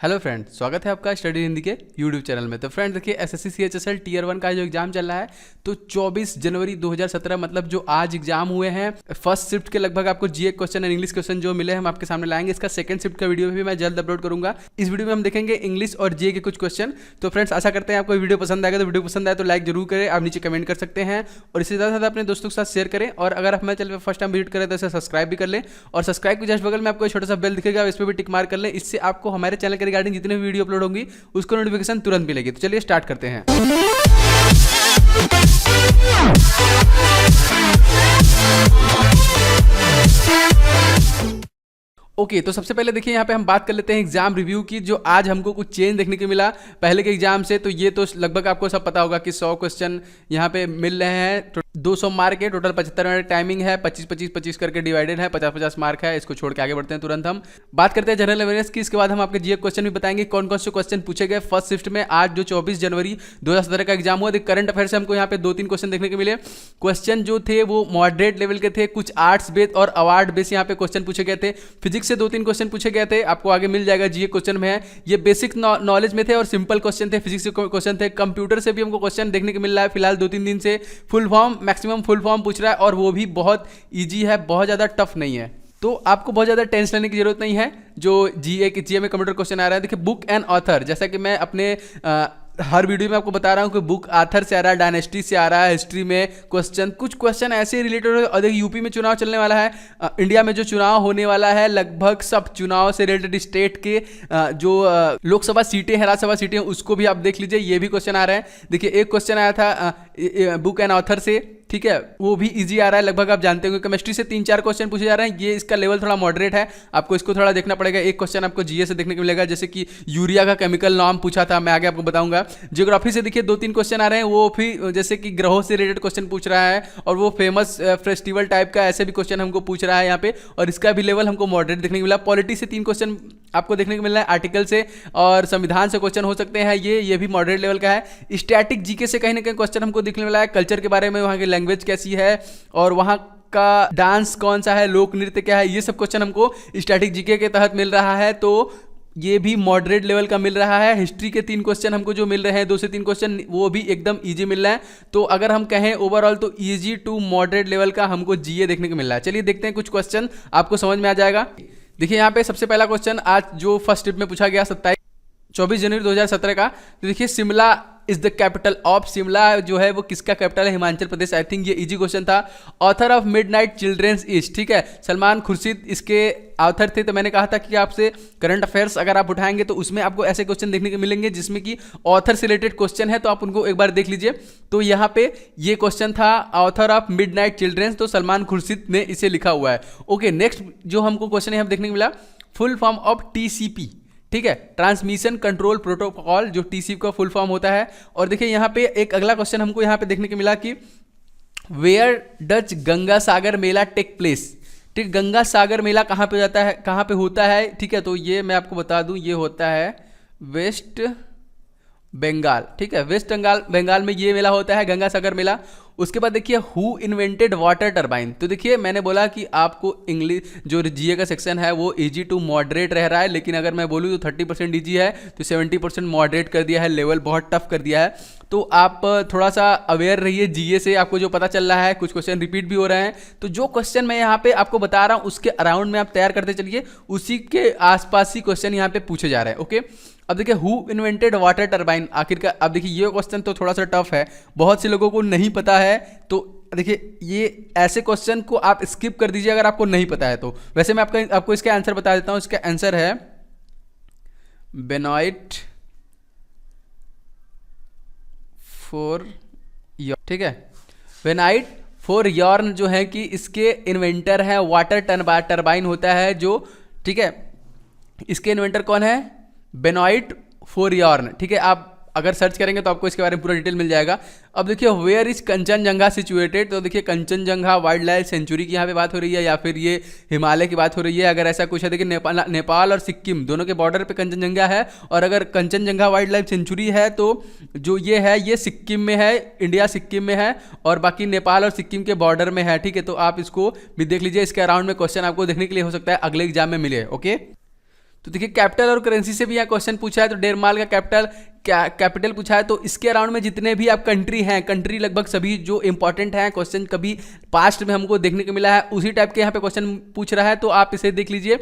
Hello friends, स्वागत है आपका स्टडी हिंदी के यूट्यूब चैनल में। तो फ्रेंड्स देखिए, एसएससी सीएचएसएल टीयर 1 का जो एग्जाम चल रहा है, तो 24 जनवरी 2017 मतलब जो आज एग्जाम हुए हैं, फर्स्ट शिफ्ट के लगभग आपको जीए क्वेश्चन एंड इंग्लिश क्वेश्चन जो मिले हम आपके सामने लाएंगे। इसका सेकंड शिफ्ट का वीडियो भी मैं जल्द अपलोड करूंगा। इस वीडियो में हम देखेंगे इंग्लिश और जीए के कुछ क्वेश्चन। तो फ्रेंड्स आशा करते हैं आपको वीडियो पसंद आएगा। तो वीडियो पसंद आए तो लाइक जरूर करें, आप नीचे कमेंट कर सकते हैं और इससे ज़्यादा अपने दोस्तों के साथ शेयर करें। और अगर आप हमारे चैनल पर फर्स्ट टाइम विजिट करें तो इसे सब्सक्राइब भी कर लें और सब्सक्राइब के जस्ट बगल में आपको छोटा सा बेल दिखेगा, इस पर भी टिक मार कर लें। इससे आपको हमारे चैनल के रिगार्डिंग जितने भी वीडियो अपलोड होंगी उसको नोटिफिकेशन तुरंत मिलेगी। तो चलिए स्टार्ट करते हैं। ओके, तो सबसे पहले देखिए यहाँ पे हम बात कर लेते हैं एग्जाम रिव्यू की। जो आज हमको कुछ चेंज देखने को मिला पहले के एग्जाम से। तो ये तो लगभग आपको सब पता होगा कि 100 क्वेश्चन यहाँ पे मिल रहे हैं। 200 मार्क है, टोटल 75 मिनट टाइमिंग है, 25-25-25 करके डिवाइडेड है, 50-50 मार्क है। इसको छोड़ के आगे बढ़ते हैं तुरंत। हम बात करते हैं जनरल अवेयरनेस की। इसके बाद हम आपके जीए क्वेश्चन भी बताएंगे कौन कौन से क्वेश्चन पूछे गए फर्स्ट शिफ्ट में। आज जो 24 जनवरी 2017 का एग्जाम हुआ, करंट अफेयर से हमको यहाँ पे 2-3 क्वेश्चन देखने को मिले। क्वेश्चन जो थे वो मॉडरेट लेवल के थे, कुछ आर्ट्स बेस्ड और अवार्ड बेस्ड यहाँ पे क्वेश्चन पूछे गए थे। फिजिक्स से 2-3 क्वेश्चन पूछे गए थे, आपको आगे मिल जाएगा जीए क्वेश्चन में है। ये बेसिक नॉलेज में थे और सिंपल क्वेश्चन थे, फिजिक्स के क्वेश्चन थे। कंप्यूटर से भी हमको क्वेश्चन देखने को मिल रहा है फिलहाल 2-3 दिन से। Full form, maximum full form पूछ रहा है और वो भी बहुत इजी है, बहुत ज़्यादा टफ नहीं है। तो आपको बहुत ज़्यादा टेंशन लेने की जरूरत नहीं है। जो जीए में कंप्यूटर क्वेश्चन आ रहा है, देखिए बुक एंड ऑथर, जैसा कि मैं अपने हर वीडियो में आपको बता रहा हूँ कि बुक आथर से आ रहा है, डायनेस्टी से आ रहा है, हिस्ट्री में क्वेश्चन, कुछ क्वेश्चन ऐसे रिलेटेड हो। और देखिए यूपी में चुनाव चलने वाला है, इंडिया में जो चुनाव होने वाला है, लगभग सब चुनाव से रिलेटेड स्टेट के जो लोकसभा सीटें हैं, राज्यसभा सीटें हैं, उसको भी आप देख लीजिए। ये भी क्वेश्चन आ रहा है। देखिए एक क्वेश्चन आया था बुक एंड ऑथर से, ठीक है, वो भी इजी आ रहा है, लगभग आप जानते होंगे। केमिस्ट्री से 3-4 क्वेश्चन पूछे जा रहे हैं, ये इसका लेवल थोड़ा मॉडरेट है, आपको इसको थोड़ा देखना पड़ेगा। एक क्वेश्चन आपको जीए से देखने को मिलेगा, जैसे कि यूरिया का केमिकल नाम पूछा था, मैं आगे आपको बताऊंगा। ज्योग्राफी से देखिए 2-3 क्वेश्चन आ रहे हैं, वो भी जैसे कि ग्रहों से रिलेटेड क्वेश्चन पूछ रहा है और वो फेमस फेस्टिवल टाइप का ऐसे भी क्वेश्चन हमको पूछ रहा है यहाँ पे, और इसका भी लेवल हमको मॉडरेट देखने को मिला। पॉलिटी से 3 क्वेश्चन आपको देखने को मिल रहा है, आर्टिकल से और संविधान से क्वेश्चन हो सकते हैं, ये भी मॉडरेट लेवल का है। स्टैटिक जीके से कहीं ना कहीं क्वेश्चन हमको देखने मिला है, कल्चर के बारे में, वहाँ की लैंग्वेज कैसी है और वहाँ का डांस कौन सा है, लोक नृत्य क्या है, ये सब क्वेश्चन हमको स्टैटिक जीके के तहत मिल रहा है। तो ये भी मॉडरेट लेवल का मिल रहा है। हिस्ट्री के 3 क्वेश्चन हमको जो मिल रहे हैं, 2 से 3 क्वेश्चन, वो भी एकदम इजी मिल रहा है। तो अगर हम कहें ओवरऑल तो इजी टू मॉडरेट लेवल का हमको जीए देखने को मिल रहा है। चलिए देखते हैं कुछ क्वेश्चन, आपको समझ में आ जाएगा। देखिए यहाँ पे सबसे पहला क्वेश्चन आज जो फर्स्ट ट्रिप में पूछा गया 24 जनवरी 2017 का। तो देखिए, Shimla is the capital of, Shimla जो है वो किसका कैपिटल है? हिमाचल प्रदेश। आई थिंक ये इजी क्वेश्चन था। Author of midnight children's is, ठीक है, सलमान खुर्शीद इसके ऑथर थे। तो मैंने कहा था कि आपसे करंट अफेयर्स अगर आप उठाएंगे तो उसमें आपको ऐसे क्वेश्चन देखने को मिलेंगे जिसमें कि ऑथर से रिलेटेड क्वेश्चन है, तो आप उनको एक बार देख लीजिए। तो यहाँ पे ये क्वेश्चन था ऑथर ऑफ मिडनाइट चिल्ड्रेंस, तो सलमान खुर्शीद ने इसे लिखा हुआ है। ओके, नेक्स्ट जो हमको क्वेश्चन यहाँ देखने को मिला, फुल फॉर्म ऑफ टीसीपी, ठीक है, ट्रांसमिशन कंट्रोल प्रोटोकॉल, जो टीसीपी का फुल फॉर्म होता है। और देखिए यहाँ पे एक अगला क्वेश्चन हमको यहाँ पे देखने को मिला कि where does Ganga Sagar mela take place, ठीक, गंगा सागर मेला कहाँ पे जाता है, कहाँ पे होता है, ठीक है। तो ये मैं आपको बता दूं, ये होता है वेस्ट बंगाल, ठीक है, वेस्ट बंगाल में ये मेला होता है, गंगा सागर मेला। उसके बाद देखिए हु इन्वेंटेड वाटर टरबाइन। तो देखिए मैंने बोला कि आपको इंग्लिश जो जीए का सेक्शन है वो इजी टू मॉडरेट रह रहा है, लेकिन अगर मैं बोलूँ तो 30% इजी है, तो 70% मॉडरेट कर दिया है, लेवल बहुत टफ कर दिया है। तो आप थोड़ा सा अवेयर रहिए जीए से, आपको जो पता चल रहा है, कुछ क्वेश्चन रिपीट भी हो रहे हैं। तो जो क्वेश्चन मैं यहाँ पे आपको बता रहा हूँ उसके अराउंड में आप तैयार करते चलिए, उसी के आसपास ही क्वेश्चन यहाँ पे पूछे जा रहे हैं। ओके, अब देखिए हु इन्वेंटेड वाटर टरबाइन आखिरकार। अब देखिए ये क्वेश्चन तो थोड़ा सा टफ है, बहुत से लोगों को नहीं पता है। तो देखिए ये ऐसे क्वेश्चन को आप स्किप कर दीजिए अगर आपको नहीं पता है तो। वैसे मैं आपको इसका आंसर बता देता हूँ। इसका आंसर है बेनॉइट फॉर यॉर्न, ठीक है, बेनॉइट फॉर यॉर्न जो है कि इसके इन्वेंटर है वाटर टरबाइन होता है जो, ठीक है, इसके इन्वेंटर कौन है? बेनॉइट फॉर यॉर्न, ठीक है। आप अगर सर्च करेंगे तो आपको इसके बारे में पूरा डिटेल मिल जाएगा। अब देखिए वेयर इज कंचनजंगा सिचुएटेड। तो देखिए कंचनजंगा वाइल्ड लाइफ सेंचुरी की यहाँ पे बात हो रही है या फिर ये हिमालय की बात हो रही है। अगर ऐसा कुछ है, देखिए नेपाल और सिक्किम दोनों के बॉर्डर पे कंचनजंगा है, और अगर कंचनजंगा वाइल्ड लाइफ सेंचुरी है तो जो ये है ये सिक्किम में है, इंडिया सिक्किम में है, और बाकी नेपाल और सिक्किम के बॉर्डर में है, ठीक है। तो आप इसको भी देख लीजिए, इसके अराउंड में क्वेश्चन आपको देखने के लिए हो सकता है अगले एग्जाम में मिले। ओके, तो देखिए कैपिटल और करेंसी से भी यहाँ क्वेश्चन पूछा है, तो डेनमार्क का कैपिटल पूछा है। तो इसके अराउंड में जितने भी आप कंट्री हैं, कंट्री लगभग सभी जो इंपॉर्टेंट हैं, क्वेश्चन कभी पास्ट में हमको देखने को मिला है, उसी टाइप के यहाँ पे क्वेश्चन पूछ रहा है। तो आप इसे देख लीजिए,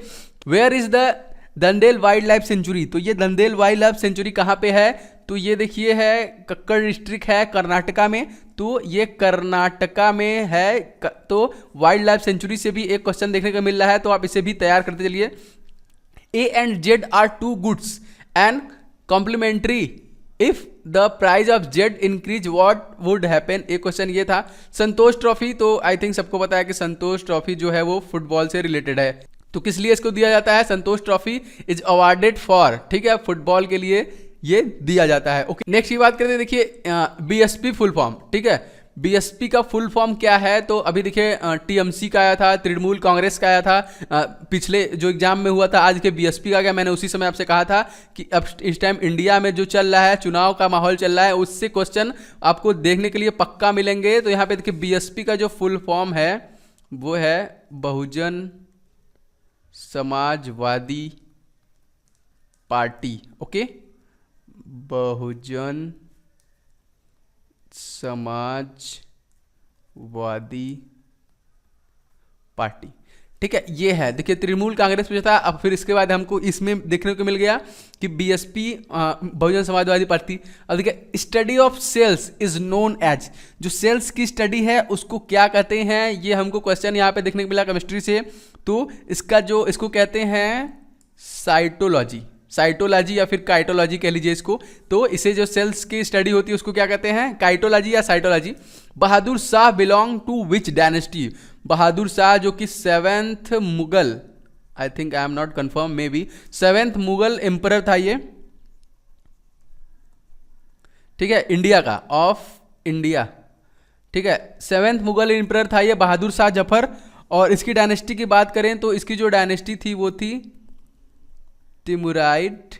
where is the Dandeli wildlife sanctuary. तो ये दंदेल वाइल्ड लाइफ सेंचुरी कहाँ पे है, तो ये देखिए है कक्कड़ डिस्ट्रिक्ट है कर्नाटका में, तो ये कर्नाटका में है। तो वाइल्ड लाइफ सेंचुरी से भी एक क्वेश्चन देखने को मिल रहा है, तो आप इसे भी तैयार करते चलिए। A and Z are two goods and complementary. If the price of Z increase, what would happen? एक क्वेश्चन ये था। संतोष ट्रॉफी, तो आई थिंक सबको पता है कि संतोष ट्रॉफी जो है वो फुटबॉल से रिलेटेड है। तो किस लिए इसको दिया जाता है? संतोष ट्रॉफी इज अवार्डेड फॉर, ठीक है, फुटबॉल के लिए ये दिया जाता है। ओके, नेक्स्ट की बात करते हैं। देखिए BSP फुल फॉर्म, ठीक है, बीएसपी का फुल फॉर्म क्या है? तो अभी देखिए टीएमसी का आया था, तृणमूल कांग्रेस का आया था, पिछले जो एग्जाम में हुआ था। आज के बीएसपी का क्या, मैंने उसी समय आपसे कहा था कि अब इस टाइम इंडिया में जो चल रहा है, चुनाव का माहौल चल रहा है, उससे क्वेश्चन आपको देखने के लिए पक्का मिलेंगे। तो यहाँ पे देखिए बीएसपी का जो फुल फॉर्म है वो है Bahujan Samajwadi party. Okay, Bahujan Samajwadi party, ठीक है, ये है। देखिए तृणमूल कांग्रेस पूछा था, अब फिर इसके बाद हमको इसमें देखने को मिल गया कि बीएसपी बहुजन समाजवादी पार्टी। अब देखिए study of cells is known as, जो सेल्स की स्टडी है उसको क्या कहते हैं, ये हमको क्वेश्चन यहाँ पे देखने को मिला केमिस्ट्री से। तो इसका जो इसको कहते हैं साइटोलॉजी, साइटोलॉजी या फिर काइटोलॉजी कह लीजिए इसको। तो इसे जो सेल्स की स्टडी होती है उसको क्या कहते हैं, काइटोलॉजी या cytology. Bahadur Shah belong to which dynasty? Bahadur Shah जो कि 7th Mughal, I think I am not confirm, maybe 7th Mughal emperor था ये, ठीक है, इंडिया का, ऑफ इंडिया, ठीक है, 7th मुगल एम्परर था ये बहादुर शाह जफर। और इसकी डायनेस्टी की बात करें तो इसकी जो डायनेस्टी थी वो थी तिमुराइड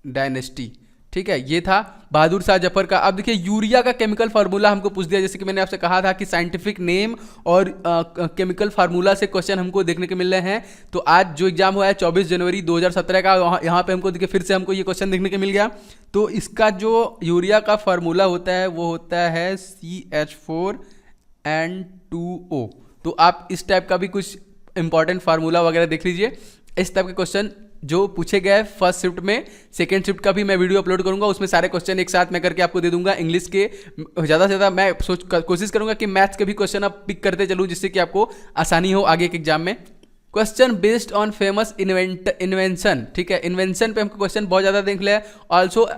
डायनेस्टी, ठीक है, ये था बहादुर शाह जफर का। अब देखिए यूरिया का केमिकल फार्मूला हमको पूछ दिया, जैसे कि मैंने आपसे कहा था कि साइंटिफिक नेम और केमिकल फार्मूला से क्वेश्चन हमको देखने को मिल रहे हैं। तो आज जो एग्जाम हुआ है 24 जनवरी 2017 का, यहाँ पे हमको देखिए फिर से हमको ये क्वेश्चन देखने को मिल गया। तो इसका जो यूरिया का फार्मूला होता है वो होता है CH4N2O। तो आप इस टाइप का भी कुछ इंपॉर्टेंट फार्मूला वगैरह देख लीजिए। इस टाइप के क्वेश्चन जो पूछे गए फर्स्ट शिफ्ट में, सेकेंड शिफ्ट का भी मैं वीडियो अपलोड करूंगा, उसमें सारे क्वेश्चन एक साथ मैं करके आपको दे दूंगा। इंग्लिश के ज़्यादा से ज़्यादा मैं कोशिश करूंगा कि मैथ्स के भी क्वेश्चन आप पिक करते चलूँ, जिससे कि आपको आसानी हो आगे के एग्जाम में। Question based on famous invention, ठीक है, इन्वेंशन पे हमको क्वेश्चन बहुत ज़्यादा देख लिया है। Also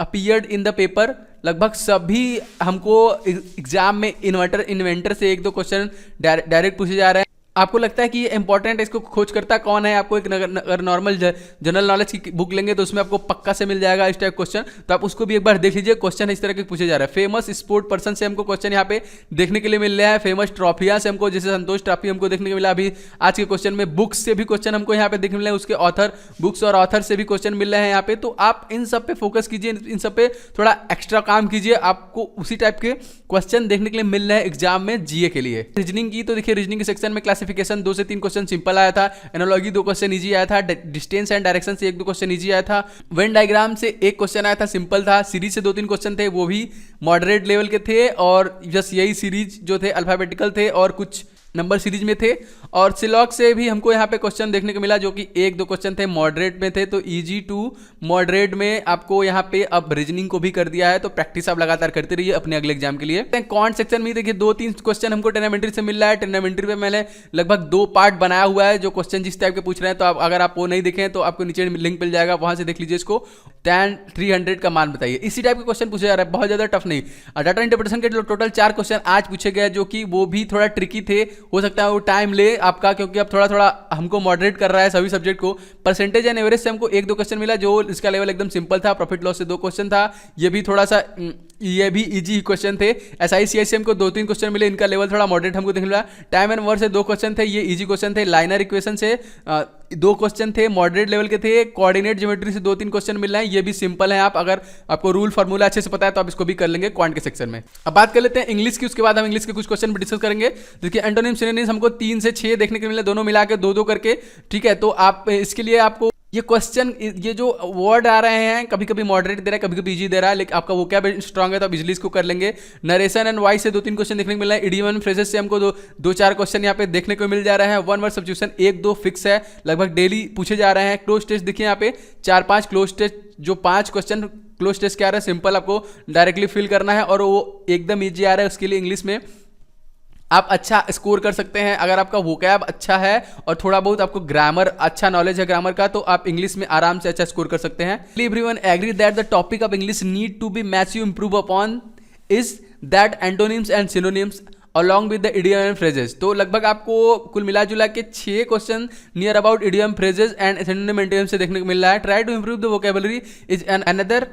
appeared in the paper, लगभग सभी हमको एग्जाम में इन्वेंटर से एक दो क्वेश्चन डायरेक्ट पूछे जा रहे हैं। आपको लगता है कि ये इंपॉर्टेंट है, इसको खोज करता कौन है? आपको एक अगर नॉर्मल जनरल नॉलेज की बुक लेंगे तो उसमें आपको पक्का से मिल जाएगा इस टाइप क्वेश्चन, तो आप उसको भी एक बार देख लीजिए। क्वेश्चन इस तरह के पूछे जा रहे हैं। फेमस स्पोर्ट पर्सन से हमको क्वेश्चन यहाँ पे देखने के लिए मिल रहा है। फेमस ट्रॉफियाँ से हमको, जैसे संतोष ट्रॉफी हमको देखने को मिला अभी आज के क्वेश्चन में। बुक्स से भी क्वेश्चन हमको यहाँ पे देखने मिल रहे हैं, उसके ऑथर, बुक्स और ऑथर से भी क्वेश्चन मिल रहे हैं यहाँ पे। तो आप इन सब पे फोकस कीजिए, इन सब पे थोड़ा एक्स्ट्रा काम कीजिए, आपको उसी टाइप के क्वेश्चन देखने के लिए मिल रहे हैं एग्जाम में जीए के लिए। रीजनिंग की तो देखिए रीजनिंग के सेक्शन में क्लासिफिकेशन 2 से 3 क्वेश्चन सिंपल आया था, एनालॉजी 2 क्वेश्चन इजी आया था, डिस्टेंस एंड डायरेक्शन से 1-2 क्वेश्चन इजी आया था, वेन डायग्राम से 1 क्वेश्चन आया था, सिंपल था, सीरीज से 2-3 क्वेश्चन थे, वो भी मॉडरेट लेवल के थे, और जस्ट यही सीरीज जो थे अल्फाबेटिकल थे और कुछ नंबर सीरीज में थे। और सिलॉक से भी हमको यहाँ पे क्वेश्चन देखने को मिला, जो कि 1-2 क्वेश्चन थे, मॉडरेट में थे। तो इजी टू मॉडरेट में आपको यहाँ पे अब रीजनिंग को भी कर दिया है, तो प्रैक्टिस आप लगातार करते रहिए अपने अगले एग्जाम के लिए। कॉन्ट सेक्शन में देखिए 2-3 क्वेश्चन हमको ट्रिग्नोमेट्री से मिल रहा है। ट्रिग्नोमेट्री पे मैंने लगभग 2 पार्ट बनाया हुआ है, जो क्वेश्चन जिस टाइप के पूछ रहे हैं। तो आप अगर आप वो नहीं देखें तो आपको नीचे लिंक मिल जाएगा, वहां से देख लीजिए इसको। tan 300 का मान बताइए, इसी टाइप के क्वेश्चन पूछे जा रहे हैं, बहुत ज्यादा टफ नहीं। डाटा इंटरप्रिटेशन के टोटल 4 क्वेश्चन आज पूछे गए, जो कि वो भी थोड़ा ट्रिकी थे, हो सकता है वो टाइम ले आपका, क्योंकि अब थोड़ा थोड़ा हमको मॉडरेट कर रहा है सभी सब्जेक्ट को। परसेंटेज एंड एवरेज से हमको 1-2 क्वेश्चन मिला, जो इसका लेवल एकदम सिंपल था। प्रॉफिट लॉस से 2 क्वेश्चन था, ये भी थोड़ा सा, ये भी इजी क्वेश्चन थे। SICI से हमको 2-3 क्वेश्चन मिले, इनका लेवल थोड़ा मॉडरेट हमको देखने मिला। टाइम एंड वर्क से 2 क्वेश्चन थे, ये इजी क्वेश्चन थे। लाइनर इक्वेशन से 2 क्वेश्चन थे मॉडरेट लेवल के थे, कोऑर्डिनेट ज्योमेट्री से 2-3 क्वेश्चन मिल रहे हैं, ये भी सिंपल है। आप अगर आपको रूल फार्मूला अच्छे से पता है तो आप इसको भी कर लेंगे क्वांट के सेक्शन में। अब बात कर लेते हैं इंग्लिश की, उसके बाद हम इंग्लिश के कुछ क्वेश्चन भी डिस्कस करेंगे। देखिए एंटोनिम सिनोनिम्स हमको 3 से 6 देखने को मिले, दोनों मिला के 2-2 करके, ठीक है। तो आप इसके लिए आपको ये क्वेश्चन, ये जो वर्ड आ रहे हैं, कभी कभी मॉडरेट दे रहा है, कभी कभी इजी दे रहा है, लेकिन आपका वो क्या स्ट्रांग है तो आप इजिली इसको कर लेंगे। नरेशन एंड वॉइस से 2-3 क्वेश्चन देखने को मिल रहा है। इडियम एंड फ्रेजेस से हमको 2-4 क्वेश्चन यहाँ पे देखने को मिल जा रहा है। 1 वर्ड सब्स्टिट्यूशन 1-2 फिक्स है, लगभग डेली पूछे जा रहे हैं। क्लोज टेस्ट देखिए यहाँ पे 4-5 क्लोज टेस्ट, जो 5 क्वेश्चन क्लोज टेस्ट के आ रहे हैं, सिंपल आपको डायरेक्टली फिल करना है और वो एकदम ईजी आ रहा है। उसके लिए इंग्लिश में आप अच्छा स्कोर कर सकते हैं अगर आपका वोकैब अच्छा है और थोड़ा बहुत आपको ग्रामर अच्छा नॉलेज है ग्रामर का, तो आप इंग्लिश में आराम से अच्छा स्कोर कर सकते हैं। Everyone agree that the topic of English need to be massive improve upon is that antonyms and synonyms along with the idiom and phrases. तो लगभग आपको कुल मिला जुला के 6 question near about idiom phrases and synonym antonym से देखने को मिल रहा है। Try to improve the vocabulary is an another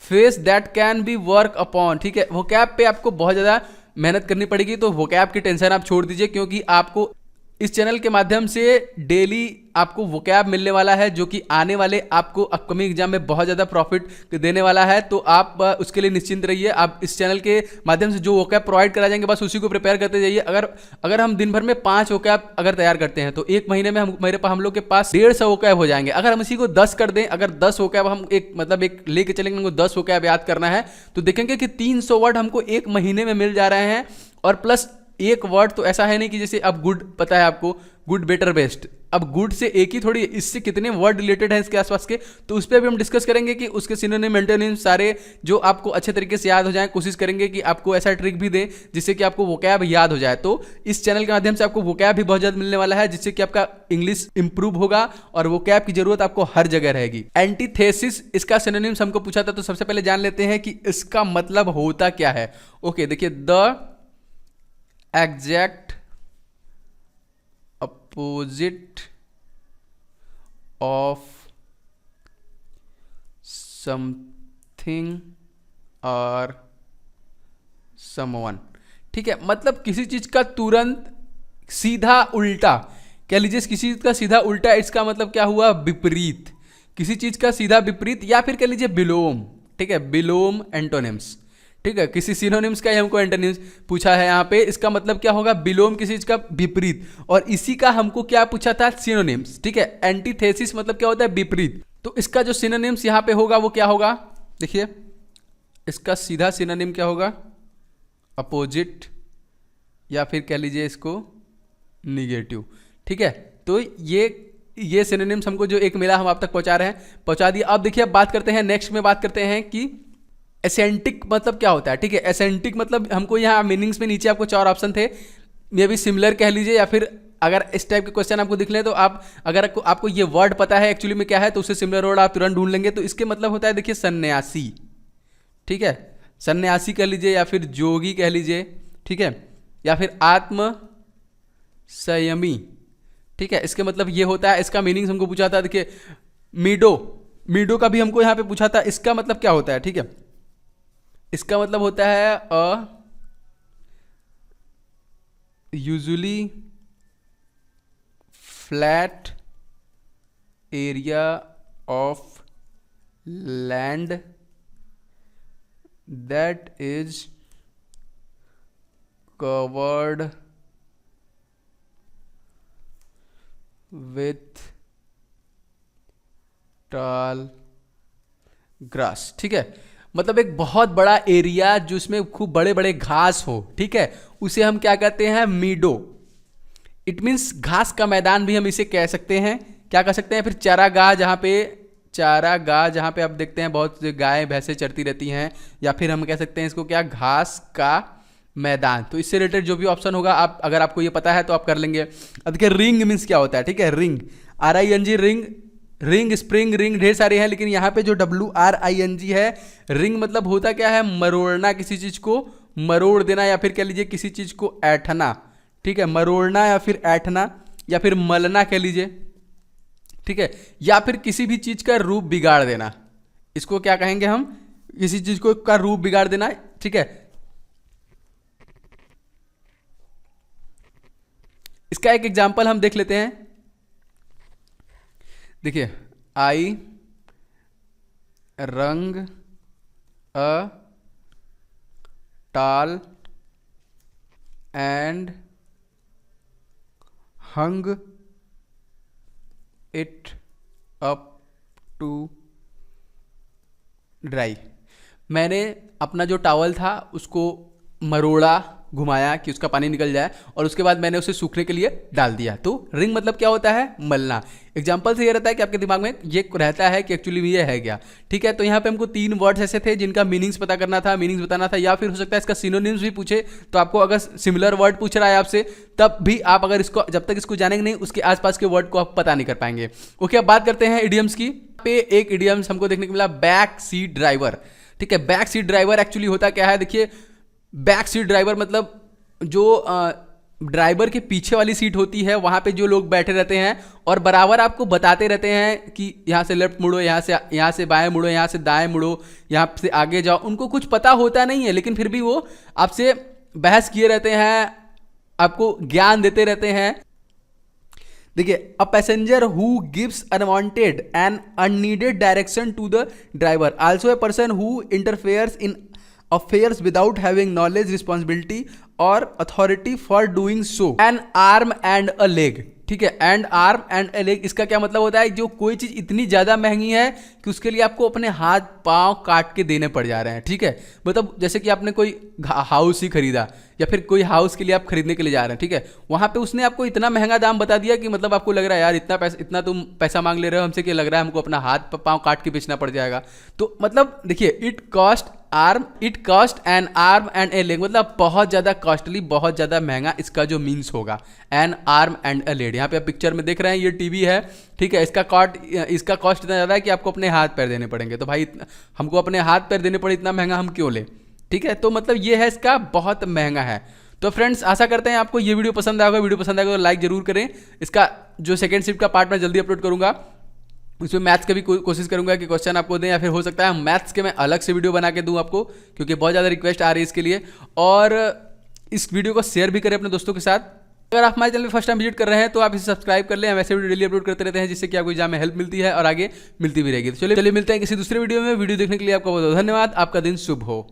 phase that can be work upon, ठीक है। वोकैब पे आपको बहुत ज़्यादा मेहनत करनी पड़ेगी, तो वोकैब की टेंशन आप छोड़ दीजिए, क्योंकि आपको इस चैनल के माध्यम से डेली आपको वोकैब मिलने वाला है, जो कि आने वाले आपको अपकमिंग एग्जाम में बहुत ज़्यादा प्रॉफिट देने वाला है। तो आप उसके लिए निश्चिंत रहिए। आप इस चैनल के माध्यम से जो वोकैब प्रोवाइड करा जाएंगे बस उसी को प्रिपेयर करते जाइए। अगर हम दिन भर में 5 वोकैब अगर तैयार करते हैं तो 1 महीने में हम लोग के पास 150 वोकैब हो जाएंगे। अगर हम इसी को 10 कर दें, अगर 10 वोकैब हम एक लेके चलेंगे, हमको 10 वोकैब याद करना है, तो देखेंगे कि 300 वर्ड हमको 1 महीने में मिल जा रहे हैं। और प्लस एक वर्ड तो ऐसा है नहीं कि जैसे अब गुड पता है आपको, गुड बेटर बेस्ट, अब गुड से एक ही थोड़ी, इससे कितने वर्ड रिलेटेड हैं इसके आसपास के, तो उस पर भी हम डिस्कस करेंगे कि उसके सिनोनिम एंटोनिम सारे जो आपको अच्छे तरीके से याद हो जाए। कोशिश करेंगे कि आपको ऐसा ट्रिक भी दें जिससे कि आपको वोकैब याद हो जाए। तो इस चैनल के माध्यम से आपको वोकैब भी बहुत जल्द मिलने वाला है, जिससे कि आपका इंग्लिश इंप्रूव होगा और वोकैब की जरूरत आपको हर जगह रहेगी। एंटीथेसिस इसका सिनोनिम्स हमको पूछा था, तो सबसे पहले जान लेते हैं कि इसका मतलब होता क्या है। ओके, देखिए, the exact opposite of something और समवन, ठीक है। मतलब किसी चीज का तुरंत सीधा उल्टा, कह लीजिए किसी चीज का सीधा उल्टा, इसका मतलब क्या हुआ, विपरीत। किसी चीज का सीधा विपरीत, या फिर कह लीजिए विलोम, ठीक है, विलोम एंटोनिम्स, ठीक है। किसी सिनोनिम्स का ही हमको एंटोनिम्स पूछा है यहाँ पे, इसका मतलब क्या होगा, विलोम, किसी चीज का विपरीत। और इसी का हमको क्या पूछा था, सिनोनिम्स, ठीक है। एंटीथेसिस मतलब क्या होता है, विपरीत। तो इसका जो सिनोनिम्स यहाँ पे होगा वो क्या होगा, देखिए, इसका सीधा सिनोनिम क्या होगा, अपोजिट, या फिर कह लीजिए इसको निगेटिव, ठीक है। तो ये सिनोनिम्स हमको जो एक मिला हम आप तक पहुंचा रहे हैं, पहुंचा दिया। अब देखिए, अब बात करते हैं, नेक्स्ट में बात करते हैं कि एसेंटिक मतलब क्या होता है, ठीक है। एसेंटिक मतलब हमको यहाँ मीनिंग्स में नीचे आपको 4 ऑप्शन थे, मे भी सिमिलर कह लीजिए, या फिर अगर इस टाइप के क्वेश्चन आपको दिख ले तो आप, अगर आपको ये वर्ड पता है एक्चुअली में क्या है, तो उससे सिमिलर वर्ड आप तुरंत ढूंढ लेंगे। तो इसके मतलब होता है, देखिए, सन्यासी, ठीक है, सन्यासी कह लीजिए, या फिर जोगी कह लीजिए, ठीक है, या फिर आत्म संयमी, ठीक है। इसके मतलब ये होता है। इसका मीनिंग हमको पूछा था, देखिए, मीडो का भी हमको यहाँ पे पूछा था, इसका मतलब क्या होता है, ठीक है। इसका मतलब होता है usually flat area of land that is covered with tall grass, ठीक है। मतलब एक बहुत बड़ा एरिया जिसमें खूब बड़े बड़े घास हो, ठीक है, उसे हम क्या कहते हैं, मीडो। इट मीन्स घास का मैदान भी हम इसे कह सकते हैं। क्या कह सकते हैं फिर, चारागाह, जहाँ पे आप देखते हैं बहुत गाय भैंसें चरती रहती हैं, या फिर हम कह सकते हैं इसको क्या, घास का मैदान। तो इससे रिलेटेड जो भी ऑप्शन होगा, आप अगर आपको ये पता है तो आप कर लेंगे। अब देखिए, रिंग मीन्स क्या होता है, ठीक है, ring, RING, ring, spring, ring ढेर सारे हैं, लेकिन यहाँ पे जो WRING है, रिंग मतलब होता क्या है, मरोड़ना, किसी चीज को मरोड़ देना, या फिर कह लीजिए किसी चीज को ऐठना, ठीक है, मरोड़ना या फिर ऐठना, या फिर मलना कह लीजिए, ठीक है, या फिर किसी भी चीज का रूप बिगाड़ देना, इसको क्या कहेंगे हम, किसी चीज को का रूप बिगाड़ देना, ठीक है। इसका एक एग्जाम्पल हम देख लेते हैं। देखिए आई wrung a towel and hung it up to dry. मैंने अपना जो टॉवल था उसको मरोड़ा, घुमाया कि उसका पानी निकल जाए, और उसके बाद मैंने उसे सूखने के लिए डाल दिया। तो रिंग मतलब क्या होता है? मलना। एग्जाम्पल से ये रहता है कि आपके दिमाग में ये रहता है कि एक्चुअली ये है क्या। ठीक है, तो यहाँ पे हमको 3 वर्ड्स ऐसे थे जिनका मीनिंग्स पता करना था, मीनिंग्स बताना था, या फिर हो सकता है इसका सिनोनिम्स भी पूछे। तो आपको अगर सिमिलर वर्ड पूछ रहा है आपसे, तब भी आप अगर इसको, जब तक इसको जानेंगे नहीं, उसके आसपास के वर्ड को आप पता नहीं कर पाएंगे। ओके, अब बात करते हैं इडियम्स की। पे एक इडियम्स हमको देखने को मिला, बैक सीट ड्राइवर। ठीक है, बैक सीट ड्राइवर एक्चुअली होता क्या है? देखिए, बैक सीट ड्राइवर मतलब जो ड्राइवर के पीछे वाली सीट होती है, वहाँ पे जो लोग बैठे रहते हैं और बराबर आपको बताते रहते हैं कि यहाँ से लेफ्ट मुड़ो, यहाँ से बाएं मुड़ो, यहाँ से दाएं मुड़ो, यहाँ से आगे जाओ। उनको कुछ पता होता नहीं है, लेकिन फिर भी वो आपसे बहस किए रहते हैं, आपको ज्ञान देते रहते हैं। देखिए, a passenger who gives unwanted and unneeded direction to the driver, also a person who interferes in affairs without having knowledge, responsibility और authority for doing so. An arm and a leg. ठीक है, and arm and a leg, इसका क्या मतलब होता है? जो कोई चीज़ इतनी ज़्यादा महंगी है कि उसके लिए आपको अपने हाथ पांव काट के देने पड़ जा रहे हैं। ठीक है, मतलब जैसे कि आपने कोई हाउस ही खरीदा, या फिर कोई हाउस के लिए आप खरीदने के लिए जा रहे हैं। ठीक है, वहाँ पे उसने आपको इतना महंगा दाम बता दिया कि मतलब आपको लग रहा है यार इतना तुम पैसा मांग ले रहे हो हमसे, कि लग रहा है हमको अपना हाथ पांव काट के बेचना पड़ जाएगा। तो मतलब देखिए, it cost N arm and A leg, मतलब बहुत ज़्यादा कॉस्टली, बहुत ज़्यादा महंगा इसका जो मीन्स होगा, N arm and A leg. यहाँ पे आप पिक्चर में देख रहे हैं, ये टीवी है। ठीक है, इसका कॉस्ट इतना ज़्यादा है कि आपको अपने हाथ पैर देने पड़ेंगे। तो भाई हमको अपने हाथ पैर देने पड़े, इतना महंगा हम क्यों लें? ठीक है, तो मतलब ये है, इसका बहुत महंगा है। तो फ्रेंड्स, आशा करते हैं आपको ये वीडियो पसंद आएगा। वीडियो पसंद आएगा तो लाइक जरूर करें। इसका जो सेकंड शिफ्ट का पार्ट मैं जल्दी अपलोड करूंगा, उसमें मैथ्स का भी कोशिश करूंगा कि क्वेश्चन आपको दें, या फिर हो सकता है मैथ्स के मैं अलग से वीडियो बना के दूं आपको, क्योंकि बहुत ज़्यादा रिक्वेस्ट आ रही है इसके लिए। और इस वीडियो को शेयर भी करें अपने दोस्तों के साथ। अगर आप हमारे चैनल पे फर्स्ट टाइम विजिट कर रहे हैं तो आप इसे सब्सक्राइब कर लें। हम ऐसे वीडियो डेली अपलोड करते रहते हैं, जिससे कि आपको एग्जाम में हेल्प मिलती है और आगे मिलती भी रहेगी। तो चलिए मिलते हैं किसी दूसरे वीडियो में। वीडियो देखने के लिए आपका बहुत बहुत धन्यवाद। आपका दिन शुभ हो।